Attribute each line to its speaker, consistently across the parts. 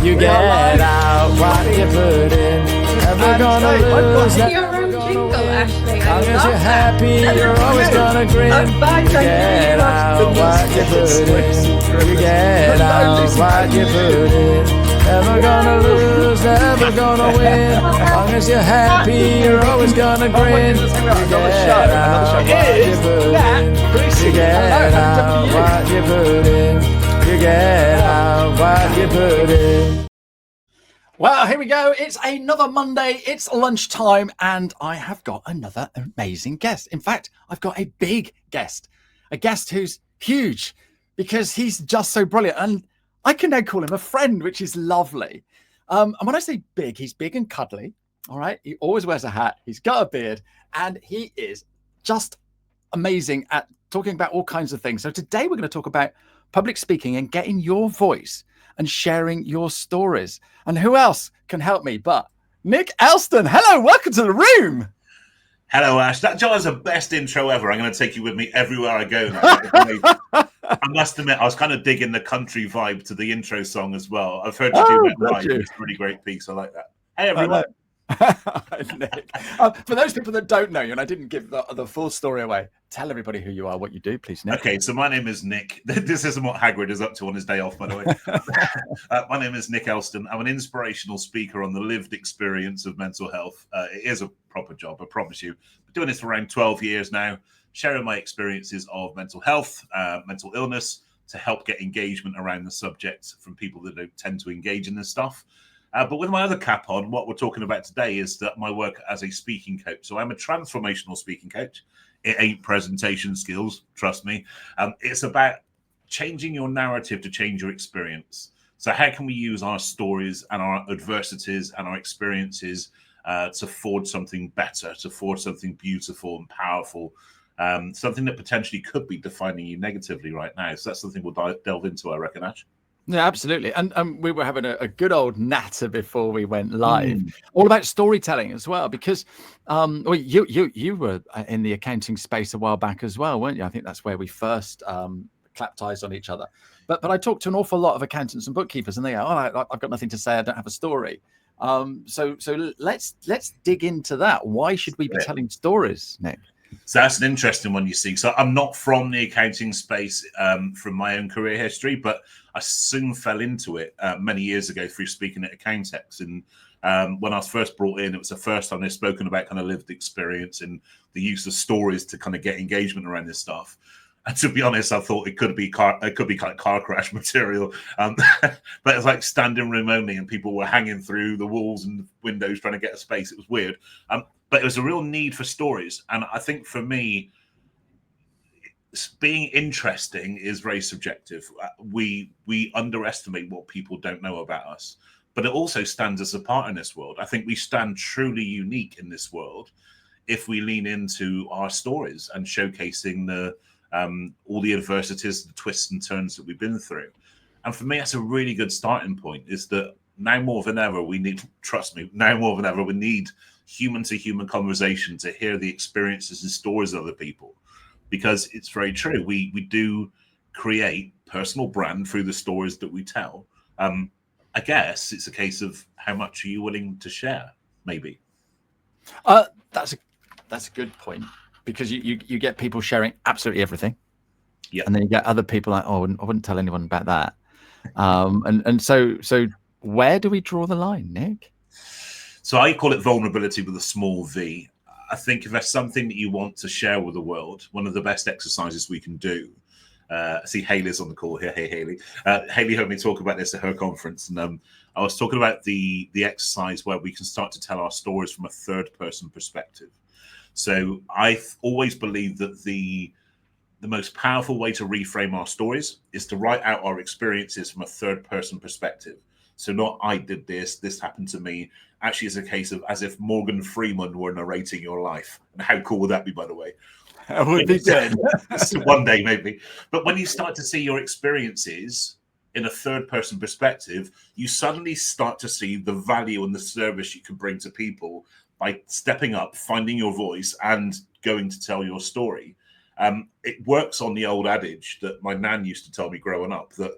Speaker 1: You get out what you put in. Never gonna lose.
Speaker 2: Your own jingle, Ashley. I
Speaker 1: As
Speaker 2: love
Speaker 1: you're
Speaker 2: that.
Speaker 1: happy, you're always gonna grin. You get out what you put in. You get out what you put in. Never gonna lose, never gonna win. Long as you're happy, you're always gonna grin. You get out what you put in. You get out what you put in. You get out what you put in.
Speaker 3: Well, here we go. It's another Monday. It's lunchtime, and I have got another amazing guest. In fact, I've got a big guest, a guest who's huge because he's just so brilliant. And I can now call him a friend, which is lovely. And when I say big, he's big and cuddly. All right. He always wears a hat. He's got a beard, and he is just amazing at talking about all kinds of things. So today we're going to talk about public speaking and getting your voice and sharing your stories. And who else can help me but Nick Elston? Hello, welcome to the room.
Speaker 4: Hello, Ash. That is the best intro ever. I'm going to take you with me everywhere I go now. I must admit, I was kind of digging the country vibe to the intro song as well. I've heard you do that live. It's a really great piece. I like that. Hey, everyone.
Speaker 3: Nick. For those people that don't know you, and I didn't give the full story away, tell everybody who you are, what you do, please, Nick.
Speaker 4: Okay, so my name is Nick. This isn't what Hagrid is up to on his day off, by the way. My name is Nick Elston. I'm an inspirational speaker on the lived experience of mental health. It is a proper job, I promise you. I've been doing this for around 12 years now, sharing my experiences of mental health, mental illness, to help get engagement around the subject from people that don't tend to engage in this stuff. But with my other cap on, what we're talking about today is that my work as a speaking coach. So I'm a transformational speaking coach. It ain't presentation skills, trust me. It's about changing your narrative to change your experience. So how can we use our stories and our adversities and our experiences to forge something better, to forge something beautiful and powerful, something that potentially could be defining you negatively right now. So that's something we'll delve into, I reckon, Ash.
Speaker 3: Yeah, absolutely. And we were having a good old natter before we went live, all about storytelling as well, because well, you were in the accounting space a while back as well, weren't you? I think that's where we first clapped eyes on each other. But I talked to an awful lot of accountants and bookkeepers, and they go, "Oh, I've got nothing to say. I don't have a story." So let's dig into that. Why should we be telling stories, Nick?
Speaker 4: So that's an interesting one, you see. So I'm not from the accounting space from my own career history, but I soon fell into it many years ago through speaking at Accountex. And when I was first brought in, it was the first time they've spoken about kind of lived experience and the use of stories to kind of get engagement around this stuff. And to be honest, I thought it could be kind of car crash material, but it's like standing room only, and people were hanging through the walls and windows trying to get a space. It was weird. But it was a real need for stories. And I think for me, being interesting is very subjective. We underestimate what people don't know about us, but it also stands us apart in this world. I think we stand truly unique in this world if we lean into our stories and showcasing all the adversities, the twists and turns that we've been through. And for me, that's a really good starting point, is that now more than ever, we need, trust me, now more than ever, we need human-to-human conversation to hear the experiences and stories of other people, because it's very true. We do create personal brand through the stories that we tell. I guess it's a case of how much are you willing to share, maybe.
Speaker 3: That's a good point, because you get people sharing absolutely everything.
Speaker 4: Yeah.
Speaker 3: And then you get other people like, oh, I wouldn't tell anyone about that. And so where do we draw the line, Nick?
Speaker 4: So I call it vulnerability with a small v. I think if there's something that you want to share with the world, one of the best exercises we can do. I see Hayley's on the call here. Hey, Hayley. Hayley heard me talk about this at her conference, and I was talking about the exercise where we can start to tell our stories from a third-person perspective. So I've always believed that the most powerful way to reframe our stories is to write out our experiences from a third-person perspective. So not I did this happened to me. Actually, it's a case of as if Morgan Freeman were narrating your life. And how cool would that be, by the way?
Speaker 3: That would be good.
Speaker 4: One day, maybe. But when you start to see your experiences in a third-person perspective, you suddenly start to see the value and the service you can bring to people by stepping up, finding your voice, and going to tell your story. It works on the old adage that my nan used to tell me growing up, that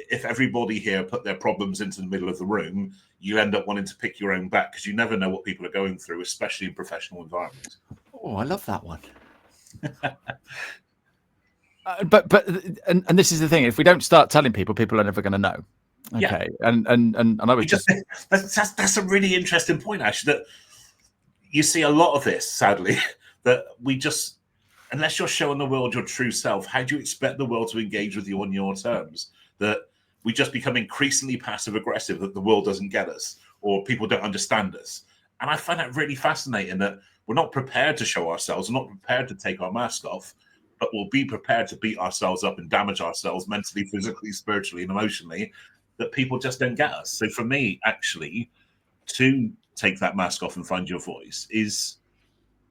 Speaker 4: If everybody here put their problems into the middle of the room, you end up wanting to pick your own back because you never know what people are going through, especially in professional environments.
Speaker 3: Oh, I love that one. But this is the thing: if we don't start telling people, people are never going to know. Okay,
Speaker 4: yeah.
Speaker 3: and I was
Speaker 4: that's a really interesting point, actually. That you see a lot of this, sadly, that we just, unless you're showing the world your true self, how do you expect the world to engage with you on your terms? That we just become increasingly passive aggressive, that the world doesn't get us or people don't understand us. And I find that really fascinating that we're not prepared to show ourselves, we're not prepared to take our mask off, but we'll be prepared to beat ourselves up and damage ourselves mentally, physically, spiritually, and emotionally, that people just don't get us. So for me, actually, to take that mask off and find your voice is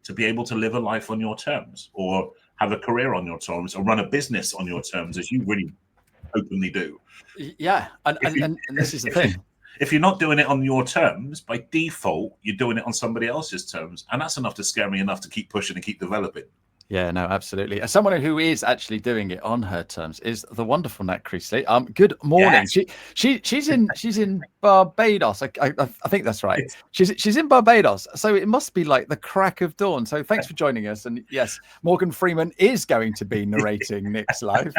Speaker 4: to be able to live a life on your terms, or have a career on your terms, or run a business on your terms, as you really openly do.
Speaker 3: Yeah, and this is the thing.
Speaker 4: If you're not doing it on your terms, by default, you're doing it on somebody else's terms. And that's enough to scare me enough to keep pushing and keep developing.
Speaker 3: Yeah, no, absolutely. As someone who is actually doing it on her terms is the wonderful Nat Creasley. Good morning. Yes. She's in Barbados. I think that's right. She's in Barbados, so it must be like the crack of dawn. So thanks for joining us. And yes, Morgan Freeman is going to be narrating Nick's life.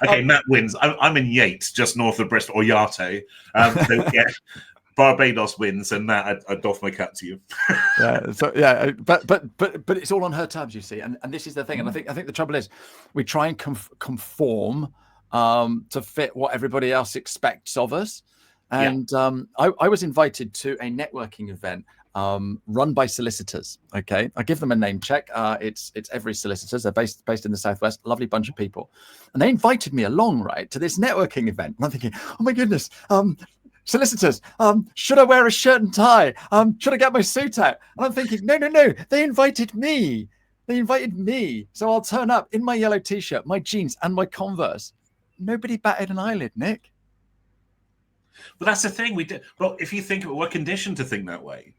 Speaker 4: Okay, Nat wins. I'm in Yates, just north of Bristol, or Yate. So yeah. Barbados wins, and that I doff my cap to you.
Speaker 3: But it's all on her terms, you see, and this is the thing. And I think the trouble is, we try and conform to fit what everybody else expects of us. And I was invited to a networking event run by solicitors. Okay, I give them a name check. It's Every Solicitors. They're based in the Southwest. Lovely bunch of people, and they invited me along to this networking event. And I'm thinking, oh my goodness. Solicitors, should I wear a shirt and tie? Should I get my suit out? And I'm thinking, no. They invited me. So I'll turn up in my yellow t-shirt, my jeans, and my Converse. Nobody batted an eyelid, Nick.
Speaker 4: But that's the thing. Well, if you think of it, we're conditioned to think that way.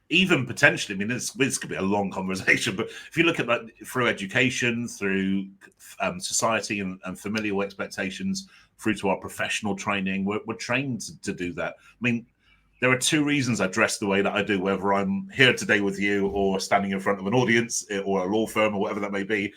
Speaker 4: Even potentially, I mean, this could be a long conversation, but if you look at that through education, through society and familial expectations, through to our professional training, we're trained to do that. I mean, there are two reasons I dress the way that I do, whether I'm here today with you or standing in front of an audience or a law firm or whatever that may be.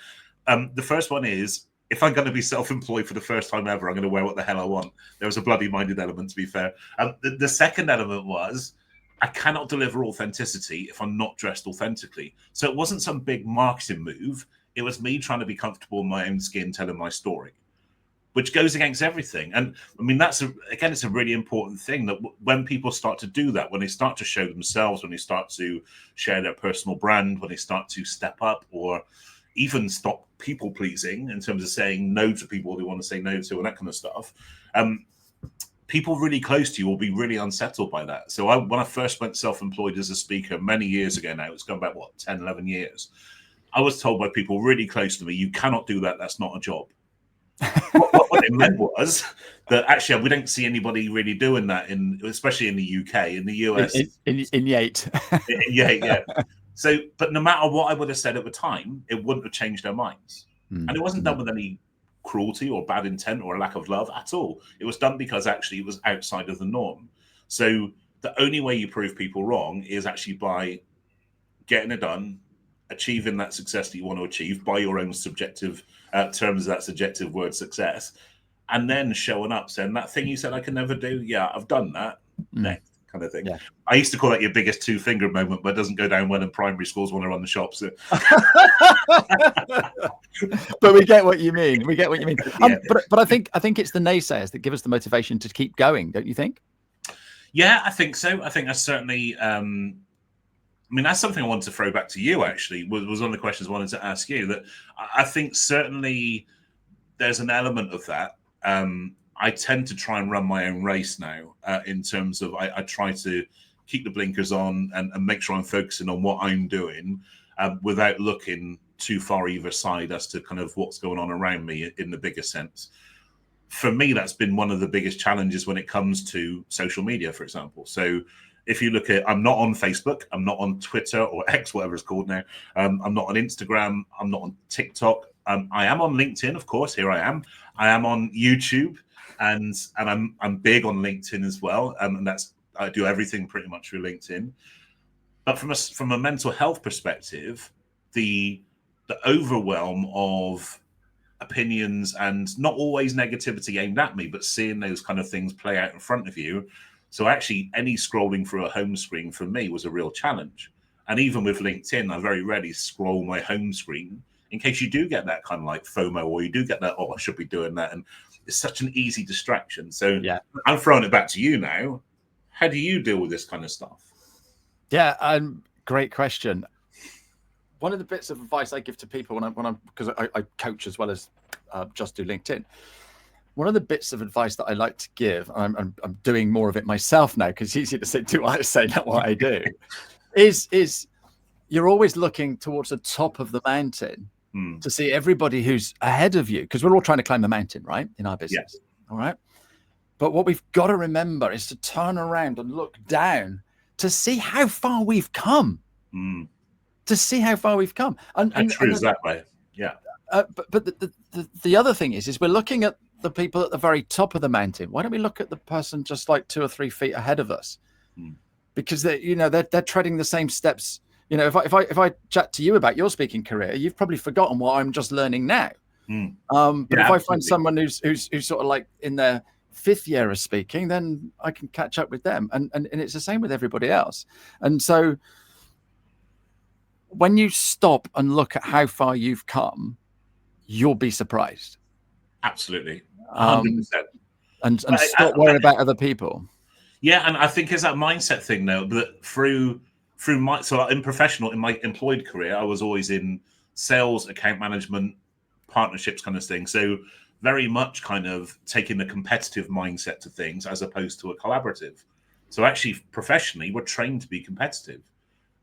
Speaker 4: The first one is, if I'm going to be self-employed for the first time ever, I'm going to wear what the hell I want. There was a bloody-minded element, to be fair. The second element was, I cannot deliver authenticity if I'm not dressed authentically. So it wasn't some big marketing move. It was me trying to be comfortable in my own skin, telling my story, which goes against everything. And I mean, it's a really important thing that when people start to do that, when they start to show themselves, when they start to share their personal brand, when they start to step up or even stop people pleasing in terms of saying no to people they want to say no to and that kind of stuff, people really close to you will be really unsettled by that. So when I first went self-employed as a speaker many years ago now, it's gone back, 10, 11 years, I was told by people really close to me, you cannot do that, that's not a job. What it meant was that actually we don't see anybody really doing that, especially in the UK. In the US,
Speaker 3: in Yate.
Speaker 4: In Yate, yeah. So, but no matter what I would have said at the time, it wouldn't have changed their minds. And it wasn't done with any cruelty or bad intent or a lack of love at all. It was done because actually it was outside of the norm. So the only way you prove people wrong is actually by getting it done, achieving that success that you want to achieve by your own subjective terms of that subjective word success, and then showing up saying, that thing you said I can never do, yeah, I've done that. Next kind of thing. Yeah. I used to call that your biggest two-finger moment, but it doesn't go down well in primary schools when I run the shops.
Speaker 3: But we get what you mean. But I think it's the naysayers that give us the motivation to keep going, don't you think?
Speaker 4: Yeah, I think so. I think that's certainly I mean, that's something I wanted to throw back to you, actually, was one of the questions I wanted to ask you. That I think certainly there's an element of that. I tend to try and run my own race now in terms of I try to keep the blinkers on and make sure I'm focusing on what I'm doing without looking too far either side as to kind of what's going on around me in the bigger sense. For me, that's been one of the biggest challenges when it comes to social media, for example. So if you look at, I'm not on Facebook, I'm not on Twitter or X, whatever it's called now. I'm not on Instagram, I'm not on TikTok. I am on LinkedIn, of course. Here I am. I am on YouTube, and I'm big on LinkedIn as well. And I do everything pretty much through LinkedIn. But from a mental health perspective, the overwhelm of opinions and not always negativity aimed at me, but seeing those kind of things play out in front of you. So actually, any scrolling through a home screen for me was a real challenge. And even with LinkedIn, I very rarely scroll my home screen in case you do get that kind of like FOMO, or you do get that, oh, I should be doing that. And it's such an easy distraction. So yeah, I'm throwing it back to you now. How do you deal with this kind of stuff?
Speaker 3: Yeah, great question. One of the bits of advice I give to people because I coach as well as just do LinkedIn. One of the bits of advice that I like to give, I'm doing more of it myself now because it's easy to say, do what I say, not what I do, is you're always looking towards the top of the mountain to see everybody who's ahead of you, because we're all trying to climb a mountain, right, in our business. Yes. All right. But what we've got to remember is to turn around and look down to see how far we've come. To see how far we've come. And
Speaker 4: true is that way. Yeah.
Speaker 3: But the other thing is we're looking at the people at the very top of the mountain. Why don't we look at the person just like 2 or 3 feet ahead of us? Because they're treading the same steps. If I chat to you about your speaking career, you've probably forgotten what I'm just learning now. But if I find someone who's sort of like in their 5th year of speaking, then I can catch up with them. And it's the same with everybody else. And so when you stop and look at how far you've come, you'll be surprised.
Speaker 4: Absolutely. 100%.
Speaker 3: And stop worrying about other people.
Speaker 4: Yeah. And I think it's that mindset thing though, that through in my employed career, I was always in sales, account management, partnerships kind of thing. So very much kind of taking the competitive mindset to things as opposed to a collaborative. So actually professionally, we're trained to be competitive.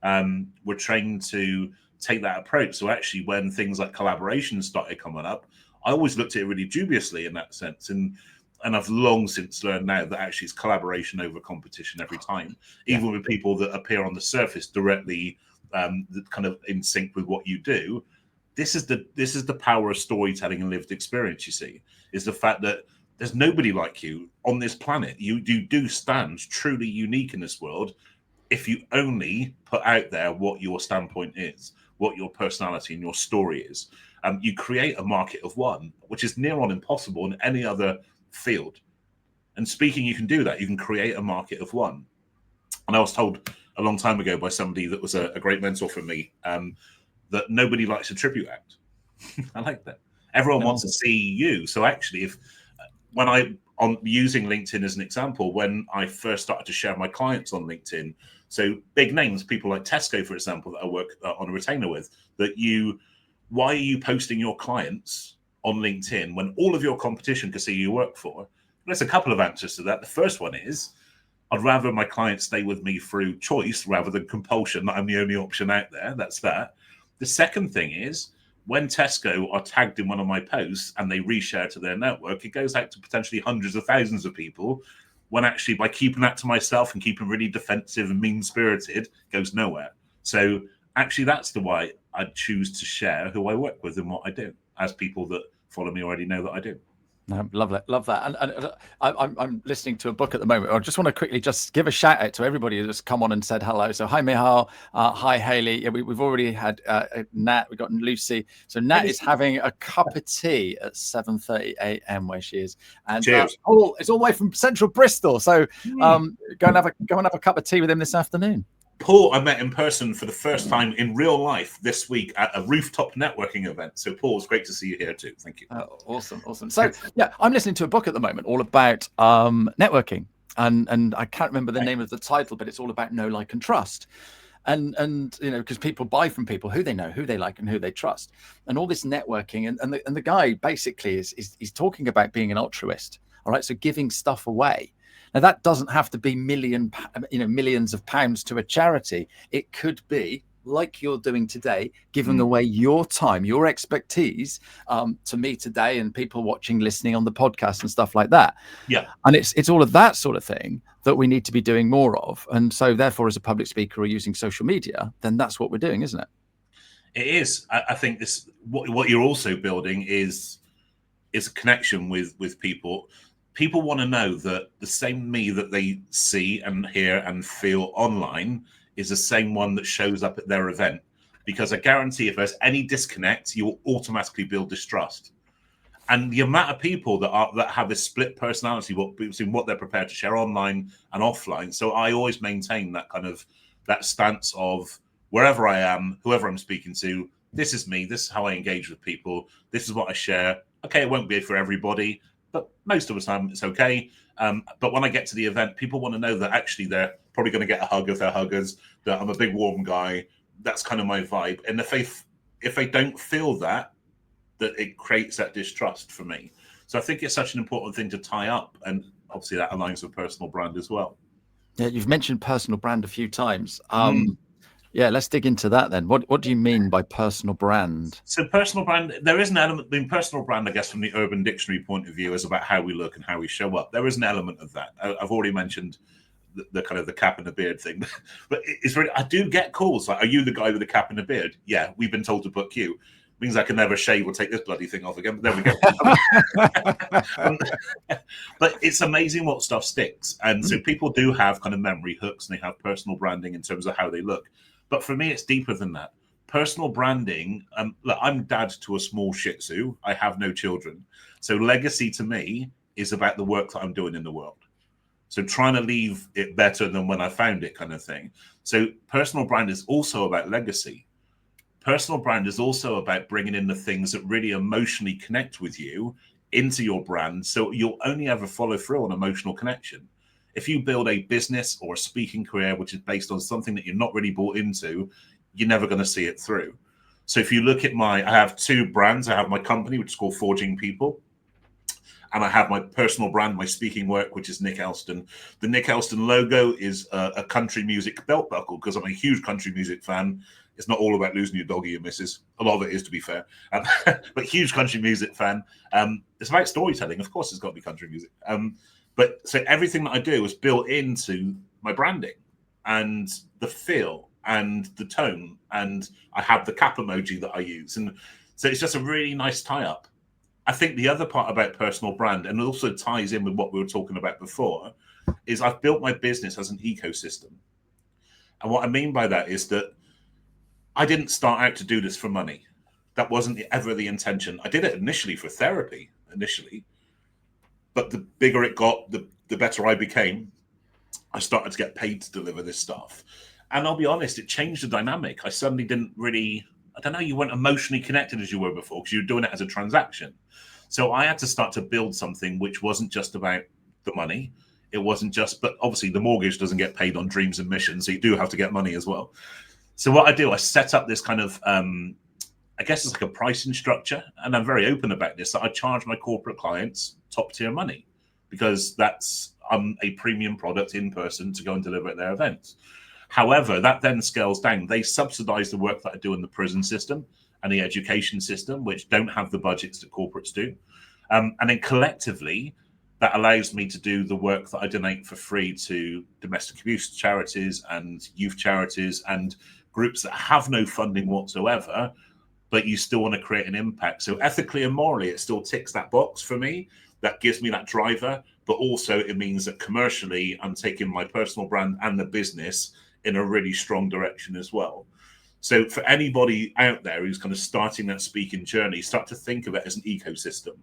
Speaker 4: We're trained to take that approach. So actually when things like collaboration started coming up, I always looked at it really dubiously in that sense. And I've long since learned now that actually it's collaboration over competition every time, even with people that appear on the surface directly kind of in sync with what you do. This is the power of storytelling and lived experience, you see, is the fact that there's nobody like you on this planet. You do stand truly unique in this world if you only put out there what your standpoint is, what your personality and your story is. You create a market of one, which is near on impossible in any other field. And speaking, you can do that. You can create a market of one. And I was told a long time ago by somebody that was a great mentor for me that nobody likes a tribute act. I like that. Everyone wants to see you. So actually, when on using LinkedIn as an example, when I first started to share my clients on LinkedIn, so big names, people like Tesco, for example, that I work on a retainer with, why are you posting your clients on LinkedIn when all of your competition can see you work for? There's a couple of answers to that. The first one is, I'd rather my clients stay with me through choice rather than compulsion, that I'm the only option out there. That's that. The second thing is, when Tesco are tagged in one of my posts and they reshare to their network, it goes out to potentially hundreds of thousands of people, when actually by keeping that to myself and keeping really defensive and mean-spirited, goes nowhere. So actually that's the why I choose to share who I work with and what I do, as people that follow me already know that I do.
Speaker 3: No, love that. And I'm listening to a book at the moment. I just want to quickly just give a shout out to everybody who's come on and said hello. So hi, Mihal. Hi, Haley. Yeah, we've already had Nat. We've got Lucy. So Nat is having a cup of tea at 7:30 a.m. where she is. And it's all the way from central Bristol. So go and have a cup of tea with him this afternoon.
Speaker 4: Paul, I met in person for the first time in real life this week at a rooftop networking event. So, Paul, it's great to see you here too. Thank you.
Speaker 3: Awesome. So, yeah, I'm listening to a book at the moment all about networking, and I can't remember the name of the title, but it's all about know, like, and trust. And because people buy from people who they know, who they like, and who they trust, and all this networking. And the guy basically is talking about being an altruist. All right, so giving stuff away. Now, that doesn't have to be millions of pounds to a charity. It could be, like you're doing today, giving away your time, your expertise to me today and people watching, listening on the podcast and stuff like that.
Speaker 4: Yeah.
Speaker 3: And it's all of that sort of thing that we need to be doing more of. And so therefore, as a public speaker or using social media, then that's what we're doing, isn't it?
Speaker 4: It is. I think this what you're also building is a connection with people. People want to know that the same me that they see and hear and feel online is the same one that shows up at their event. Because I guarantee if there's any disconnect, you will automatically build distrust. And the amount of people that have this split personality between what they're prepared to share online and offline. So I always maintain that stance of wherever I am, whoever I'm speaking to, this is me, this is how I engage with people, this is what I share. Okay, it won't be for everybody, but most of the time it's okay. But when I get to the event, people want to know that actually they're probably going to get a hug of their huggers, that I'm a big warm guy. That's kind of my vibe. And if they don't feel that it creates that distrust for me. So I think it's such an important thing to tie up. And obviously that aligns with personal brand as well.
Speaker 3: Yeah, you've mentioned personal brand a few times. Yeah, let's dig into that then. What do you mean by personal brand?
Speaker 4: So personal brand, there is an element in personal brand, I guess, from the Urban Dictionary point of view, is about how we look and how we show up. There is an element of that. I've already mentioned the kind of the cap and the beard thing, but it's really, I do get calls like, are you the guy with the cap and the beard? Yeah, we've been told to book you. Means I can never shave or take this bloody thing off again. But there we go. But it's amazing what stuff sticks. And so people do have kind of memory hooks and they have personal branding in terms of how they look. But for me, it's deeper than that. Personal branding, look, I'm dad to a small Shih Tzu. I have no children. So legacy to me is about the work that I'm doing in the world. So trying to leave it better than when I found it kind of thing. So personal brand is also about legacy. Personal brand is also about bringing in the things that really emotionally connect with you into your brand. So you'll only ever follow through on emotional connection. If you build a business or a speaking career, which is based on something that you're not really bought into, you're never going to see it through. So if you look at I have two brands. I have my company, which is called Forging People. And I have my personal brand, my speaking work, which is Nick Elston. The Nick Elston logo is a country music belt buckle because I'm a huge country music fan. It's not all about losing your doggy, your missus. A lot of it is, to be fair. But huge country music fan. It's about storytelling. Of course, it's got to be country music. But so everything that I do is built into my branding and the feel and the tone. And I have the cap emoji that I use. And so it's just a really nice tie-up. I think the other part about personal brand, and it also ties in with what we were talking about before, is I've built my business as an ecosystem. And what I mean by that is that I didn't start out to do this for money. That wasn't ever the intention. I did it initially for therapy, but the bigger it got, the better I became. I started to get paid to deliver this stuff. And I'll be honest, it changed the dynamic. I suddenly didn't really, I don't know, you weren't emotionally connected as you were before because you were doing it as a transaction. So I had to start to build something which wasn't just about the money. It wasn't just, but obviously the mortgage doesn't get paid on dreams and missions. So you do have to get money as well. So what I do, I set up this kind of, I guess it's like a pricing structure. And I'm very open about this, that I charge my corporate clients top tier money because that's a premium product in person to go and deliver at their events. However, that then scales down. They subsidize the work that I do in the prison system and the education system, which don't have the budgets that corporates do. And then collectively, that allows me to do the work that I donate for free to domestic abuse charities and youth charities and groups that have no funding whatsoever, but you still want to create an impact. So ethically and morally, it still ticks that box for me. That gives me that driver, but also it means that commercially, I'm taking my personal brand and the business in a really strong direction as well. So for anybody out there who's kind of starting that speaking journey, start to think of it as an ecosystem.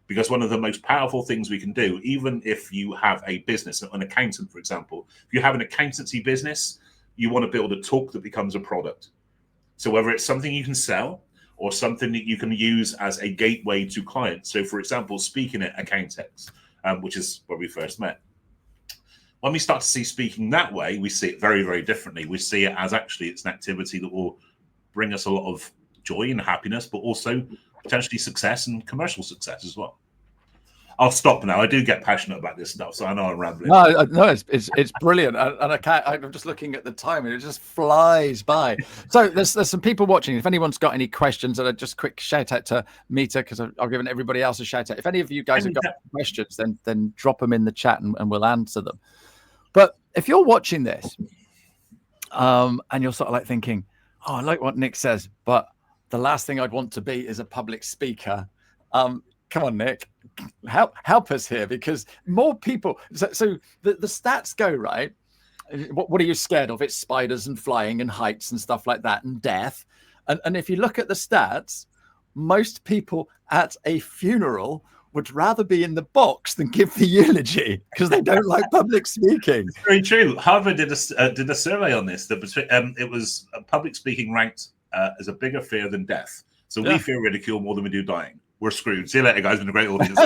Speaker 4: Because one of the most powerful things we can do, even if you have a business, an accountant, for example, if you have an accountancy business, you want to build a talk that becomes a product. So whether it's something you can sell or something that you can use as a gateway to clients. So for example, speaking at Accountex, which is where we first met. When we start to see speaking that way, we see it very, very differently. We see it as actually it's an activity that will bring us a lot of joy and happiness, but also potentially success and commercial success as well. I'll stop now. I do get passionate about this stuff, so I know I'm rambling.
Speaker 3: No, it's brilliant, and I can't. I'm just looking at the time, and it just flies by. So there's some people watching. If anyone's got any questions, and just quick shout out to Mita because I've given everybody else a shout out. If any of you guys have got questions, then drop them in the chat, and we'll answer them. But if you're watching this, and you're sort of like thinking, "Oh, I like what Nick says, but the last thing I'd want to be is a public speaker. Come on, Nick, help us here, because more people. So the stats go right. What are you scared of? It's spiders and flying and heights and stuff like that, and death. And if you look at the stats, most people at a funeral would rather be in the box than give the eulogy because they don't like public speaking.
Speaker 4: It's very true. Harvard did a survey on this. That it was public speaking ranked as a bigger fear than death. So we fear ridicule more than we do dying. We're screwed. See you later, guys. It's been a great audience.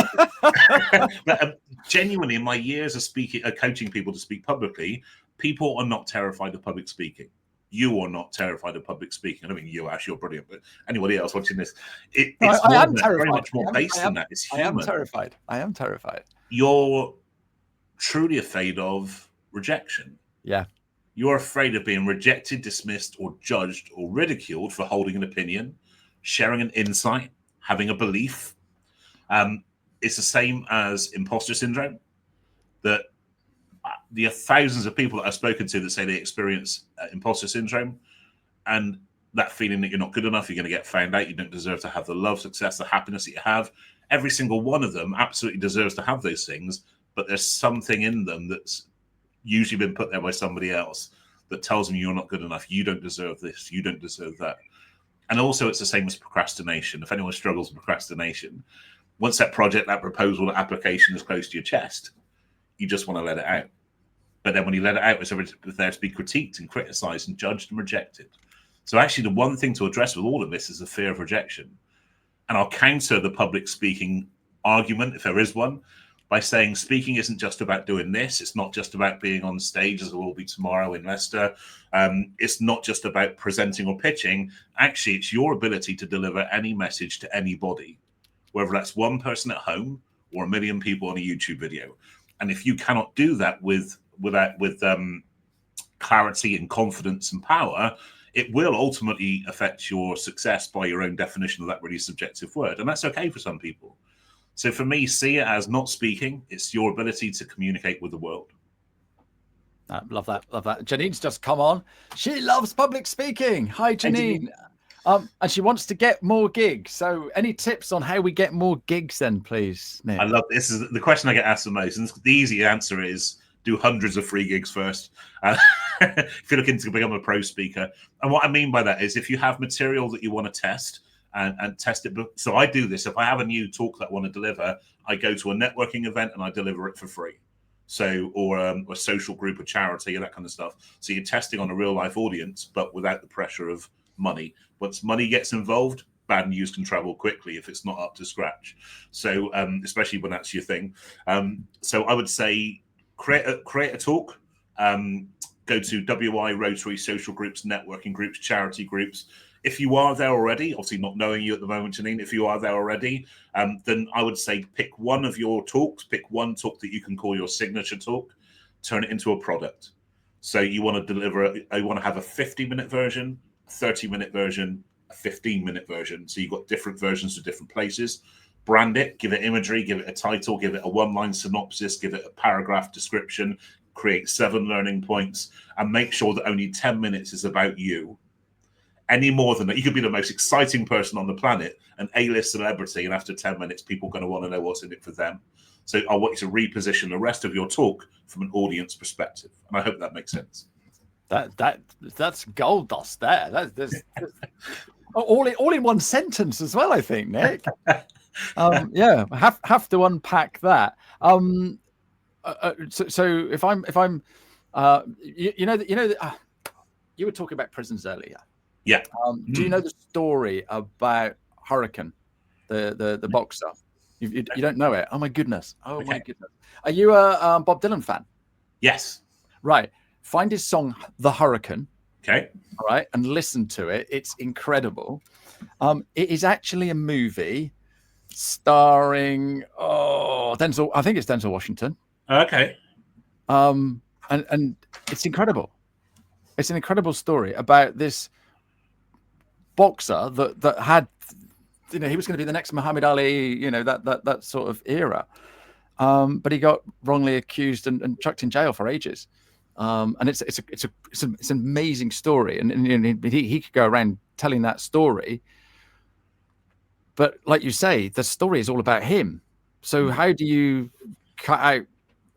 Speaker 4: But genuinely, in my years of coaching people to speak publicly, people are not terrified of public speaking. You are not terrified of public speaking. I mean, you, Ash, you're brilliant, but anybody else watching this, it's very much more based than that. It's human.
Speaker 3: I am terrified.
Speaker 4: You're truly afraid of rejection.
Speaker 3: Yeah.
Speaker 4: You're afraid of being rejected, dismissed, or judged, or ridiculed for holding an opinion, sharing an insight, having a belief. It's the same as imposter syndrome. That there are thousands of people that I've spoken to that say they experience imposter syndrome, and that feeling that you're not good enough, you're going to get found out, you don't deserve to have the love, success, the happiness that you have. Every single one of them absolutely deserves to have those things, but there's something in them that's usually been put there by somebody else that tells them you're not good enough, you don't deserve this, you don't deserve that. And also it's the same as procrastination. If anyone struggles with procrastination, once that project, that proposal, that application is close to your chest, you just want to let it out. But then when you let it out, it's there to be critiqued and criticized and judged and rejected. So actually the one thing to address with all of this is the fear of rejection. And I'll counter the public speaking argument, if there is one, by saying speaking isn't just about doing this. It's not just about being on stage, as it will be tomorrow in Leicester. It's not just about presenting or pitching. Actually, it's your ability to deliver any message to anybody, whether that's one person at home or 1 million people on a YouTube video. And if you cannot do that with clarity and confidence and power, it will ultimately affect your success by your own definition of that really subjective word. And that's okay for some people. So for me, see it as not speaking. It's your ability to communicate with the world.
Speaker 3: Love that. Love that. Janine's just come on. She loves public speaking. Hi, Janine. And she wants to get more gigs. So any tips on how we get more gigs then, please, Nick?
Speaker 4: I love this. Is the question I get asked the most. And the easy answer is do hundreds of free gigs first. If you're looking to become a pro speaker. And what I mean by that is if you have material that you want to test and test it. So I do this. If I have a new talk that I want to deliver, I go to a networking event and I deliver it for free. So, or a social group, a charity, and that kind of stuff. So you're testing on a real life audience, but without the pressure of money. Once money gets involved, bad news can travel quickly if it's not up to scratch. So, especially when that's your thing. So I would say create a talk. Go to WI, Rotary, social groups, networking groups, charity groups. If you are there already, obviously not knowing you at the moment, Janine, if you are there already, then I would say pick one of your talks, pick one talk that you can call your signature talk, turn it into a product. So you want to deliver, you want to have a 50-minute version, a 30-minute version, a 15-minute version. So you've got different versions to different places. Brand it, give it imagery, give it a title, give it a one-line synopsis, give it a paragraph description, create 7 learning points, and make sure that only 10 minutes is about you. Any more than that, you could be the most exciting person on the planet, an A-list celebrity, and after 10 minutes, people are going to want to know what's in it for them. So I want you to reposition the rest of your talk from an audience perspective. And I hope that makes sense.
Speaker 3: That's gold dust there. There's all in one sentence as well, I think, Nick. Yeah, have to unpack that. So if I'm you were talking about prisons earlier.
Speaker 4: Yeah.
Speaker 3: Do you know the story about Hurricane, the boxer? You don't know it? Oh my goodness! My goodness! Are you a Bob Dylan fan?
Speaker 4: Yes.
Speaker 3: Right. Find his song "The Hurricane."
Speaker 4: Okay.
Speaker 3: All right, and listen to it. It's incredible. It is actually a movie starring Denzel. I think it's Denzel Washington.
Speaker 4: Okay.
Speaker 3: And it's incredible. It's an incredible story about this boxer that had, he was going to be the next Muhammad Ali, that sort of era. But he got wrongly accused and chucked in jail for ages. And it's an amazing story. And he could go around telling that story. But like you say, the story is all about him. So how do you cut out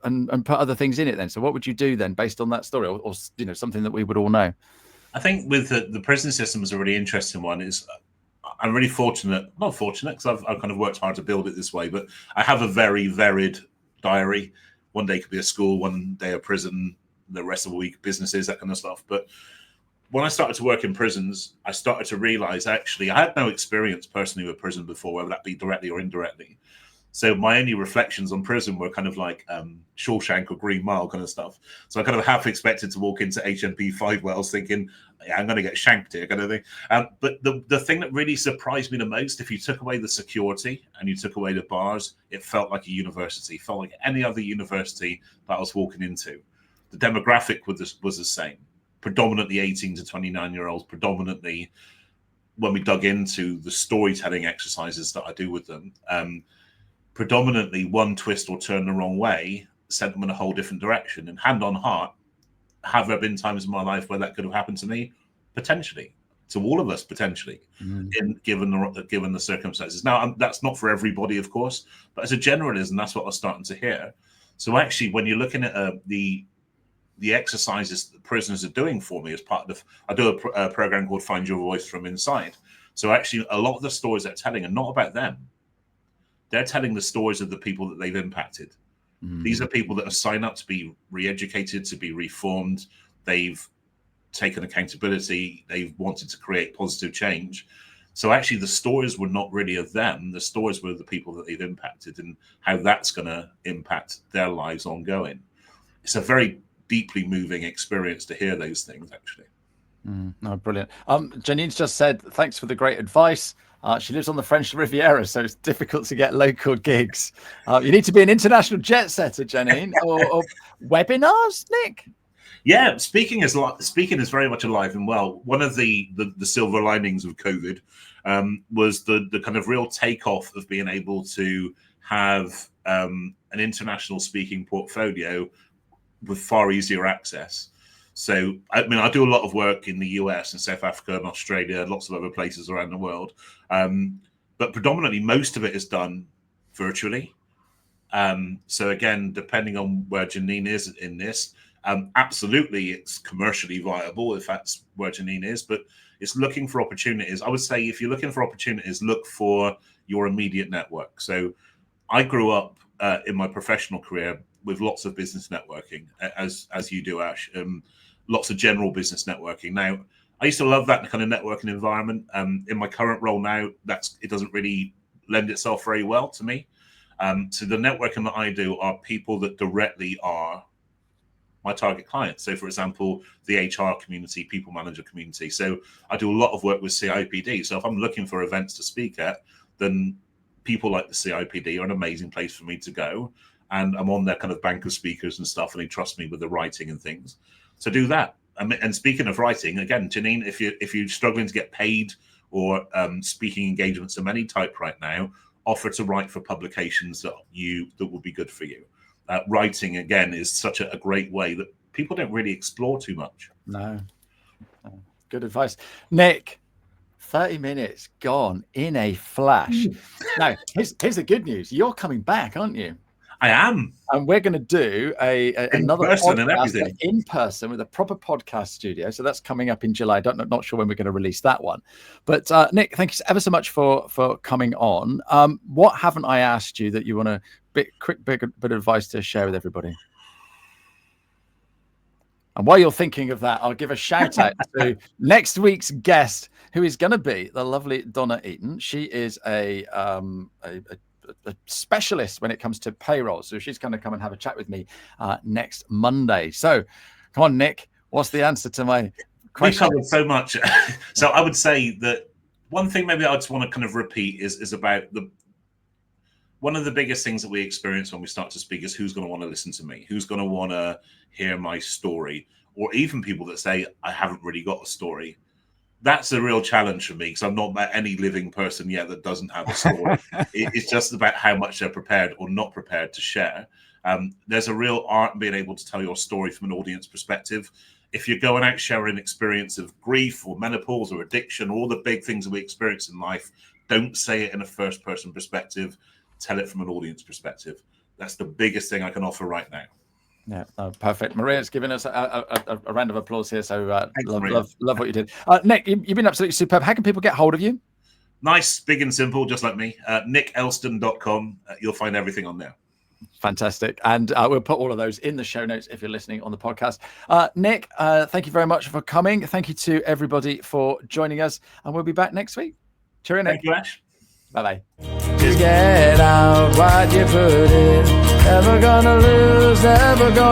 Speaker 3: and put other things in it then? So what would you do then based on that story, or something that we would all know?
Speaker 4: I think with the prison system is a really interesting one. Is I'm really fortunate, not fortunate because I've kind of worked hard to build it this way, but I have a very varied diary. One day could be a school, one day a prison, the rest of the week businesses, that kind of stuff. But when I started to work in prisons, I started to realize actually I had no experience personally with prison before, whether that be directly or indirectly. So my only reflections on prison were kind of like Shawshank or Green Mile kind of stuff. So I kind of half expected to walk into HMP 5 Wells thinking, yeah, I'm going to get shanked here kind of thing. But the thing that really surprised me the most, if you took away the security and you took away the bars, it felt like a university, felt like any other university that I was walking into. The demographic was the same, predominantly 18 to 29-year-olds, predominantly when we dug into the storytelling exercises that I do with them, predominantly one twist or turn the wrong way sent them in a whole different direction. And hand on heart, have there been times in my life where that could have happened to me? Potentially, to all of us, potentially, given the circumstances. Now, that's not for everybody, of course, but as a generalism, that's what I was starting to hear. So actually, when you're looking at the exercises that prisoners are doing for me as part of I do a program called Find Your Voice from Inside. So actually, a lot of the stories they're telling are not about them. They're telling the stories of the people that they've impacted. These are people that have signed up to be re-educated, to be reformed. They've taken accountability. They've wanted to create positive change. So actually, the stories were not really of them. The stories were of the people that they've impacted and how that's going to impact their lives ongoing. It's a very deeply moving experience to hear those things, actually.
Speaker 3: No, brilliant. Janine's just said, thanks for the great advice. She lives on the French Riviera, so it's difficult to get local gigs. You need to be an international jet setter, Janine, or webinars, Nick?
Speaker 4: Yeah, speaking is very much alive and well. One of the silver linings of COVID was the kind of real takeoff of being able to have an international speaking portfolio with far easier access. So, I mean, I do a lot of work in the US and South Africa and Australia and lots of other places around the world. But predominantly, most of it is done virtually. So again, depending on where Janine is in this, absolutely, it's commercially viable if that's where Janine is, but it's looking for opportunities. I would say if you're looking for opportunities, look for your immediate network. So I grew up in my professional career with lots of business networking, as you do, Ash. Lots of general business networking. Now, I used to love that kind of networking environment. In my current role now, it doesn't really lend itself very well to me. So the networking that I do are people that directly are my target clients. So, for example, the HR community, people manager community. So I do a lot of work with CIPD. So if I'm looking for events to speak at, then people like the CIPD are an amazing place for me to go. And I'm on their kind of bank of speakers and stuff, and they trust me with the writing and things. So do that. And speaking of writing, again, Janine, if you're struggling to get paid or speaking engagements of any type right now, offer to write for publications that will be good for you. Writing, again, is such a great way that people don't really explore too much.
Speaker 3: No. Good advice. Nick, 30 minutes gone in a flash. Now, here's the good news. You're coming back, aren't you?
Speaker 4: I am.
Speaker 3: And we're going to do another podcast in person with a proper podcast studio. So that's coming up in July. Not sure when we're going to release that one. But Nick, thank you ever so much for coming on. What haven't I asked you that you want a quick bit of advice to share with everybody? And while you're thinking of that, I'll give a shout out to next week's guest, who is going to be the lovely Donna Eaton. She is a specialist when it comes to payroll. So she's going to come and have a chat with me next Monday. So come on, Nick, what's the answer to my question?
Speaker 4: We covered so much. So I would say that one thing maybe I just want to kind of repeat is about one of the biggest things that we experience when we start to speak is who's going to want to listen to me, who's going to want to hear my story, or even people that say, I haven't really got a story. That's a real challenge for me because I've not met any living person yet that doesn't have a story. It's just about how much they're prepared or not prepared to share. There's a real art in being able to tell your story from an audience perspective. If you're going out sharing experience of grief or menopause or addiction, all the big things that we experience in life, Don't say it in a first person perspective. Tell it from an audience perspective. That's the biggest thing I can offer right now.
Speaker 3: Yeah, perfect. Maria's giving us a round of applause here. So love what you did. Nick, you've been absolutely superb. How can people get hold of you?
Speaker 4: Nice, big and simple, just like me. nickelston.com. You'll find everything on there.
Speaker 3: Fantastic. And we'll put all of those in the show notes if you're listening on the podcast. Nick, thank you very much for coming. Thank you to everybody for joining us. And we'll be back next week. Cheerio, Nick.
Speaker 4: Thank you, Ash.
Speaker 3: Bye-bye.
Speaker 1: You get out what you put in. Never gonna lose, never gonna